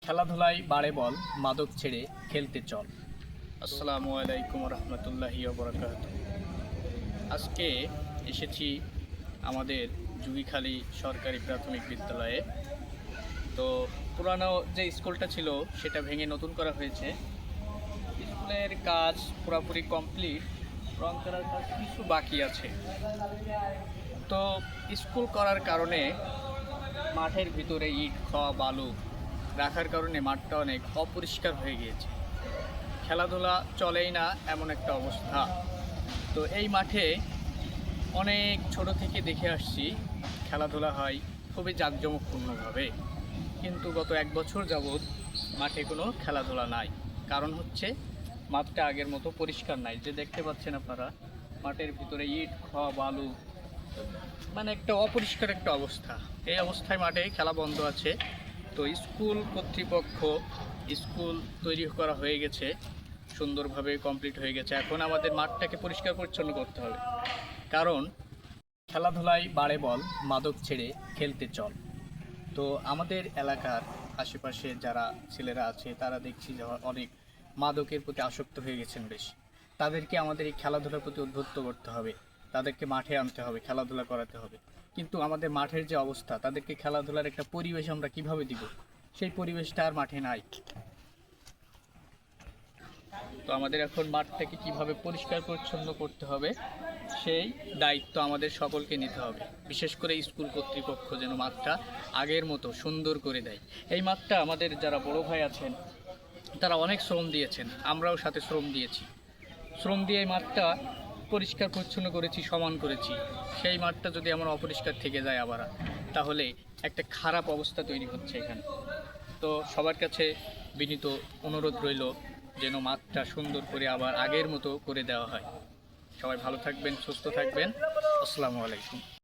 খেলাধুলায় বাড়ে বল, মাদক ছেড়ে খেলতে চল। আসসালামু আলাইকুম রহমতুল্লাহি বরকাতুহু। আজকে এসেছি আমাদের জুগিখালী সরকারি প্রাথমিক বিদ্যালয়ে। তো পুরানো যে স্কুলটা ছিল সেটা ভেঙে নতুন করা হয়েছে। স্কুলের কাজ পুরোপুরি কমপ্লিট, রং করার কাজ কিছু বাকি আছে। তো স্কুল করার কারণে মাঠের ভিতরে ইট, খোয়া, বালু রাখার কারণে মাঠটা অনেক অপরিষ্কার হয়ে গিয়েছে। খেলাধুলা চলেই না এমন একটা অবস্থা। তো এই মাঠে অনেক ছোট থেকে দেখে আসছি খেলাধুলা হয় খুবই জাঁকজমকপূর্ণভাবে, কিন্তু গত 1 বছর যাবৎ মাঠে কোনো খেলাধুলা নাই। কারণ হচ্ছে মাঠটা আগের মতো পরিষ্কার নাই। যে দেখতে পাচ্ছেন আপনারা, মাঠের ভিতরে ইট, খোয়া, বালু, মানে একটা অপরিষ্কার একটা অবস্থা। এই অবস্থায় মাঠে খেলা বন্ধ আছে। তো স্কুল কর্তৃপক্ষ স্কুল তৈরি করা হয়ে গেছে, সুন্দরভাবে কমপ্লিট হয়ে গেছে। এখন আমাদের মাঠটাকে পরিষ্কার পরিচ্ছন্ন করতে হবে। কারণ খেলাধুলায় বাড়ে বল, মাদক ছেড়ে খেলতে চল। তো আমাদের এলাকার আশেপাশে যারা ছেলেরা আছে তারা দেখছি যে অনেক মাদকের প্রতি আসক্ত হয়ে গেছেন বেশি। তাদেরকে আমাদের এই খেলাধুলার প্রতি উদ্বুদ্ধ করতে হবে, তাদেরকে মাঠে আনতে হবে, খেলাধুলা করাতে হবে। কিন্তু আমাদের মাঠের যে অবস্থা, তাদেরকে খেলাধুলার একটা পরিবেশ আমরা কিভাবে দিব? সেই পরিবেশটা আর মাঠে নাই। তো আমাদের এখন মাঠটাকে কিভাবে পরিষ্কার পরিচ্ছন্ন করতে হবে সেই দায়িত্ব আমাদের সকলকে নিতে হবে। বিশেষ করে স্কুল কর্তৃপক্ষ যেন মাঠটা আগের মতো সুন্দর করে দেয়। এই মাঠটা আমাদের যারা বড় ভাই আছেন তারা অনেক শ্রম দিয়েছেন, আমরাও সাথে শ্রম দিয়েছি। শ্রম দিয়ে এই মাঠটা পরিষ্কার পরিচ্ছন্ন করেছি, সমান করেছি। সেই মাঠটা যদি আমার অপরিষ্কার থেকে যায় আবার, তাহলে একটা খারাপ অবস্থা তৈরি হচ্ছে এখানে। তো সবার কাছে বিনীত অনুরোধ রইল যেন মাঠটা সুন্দর করে আবার আগের মতো করে দেওয়া হয়। সবাই ভালো থাকবেন, সুস্থ থাকবেন। আসসালামু আলাইকুম।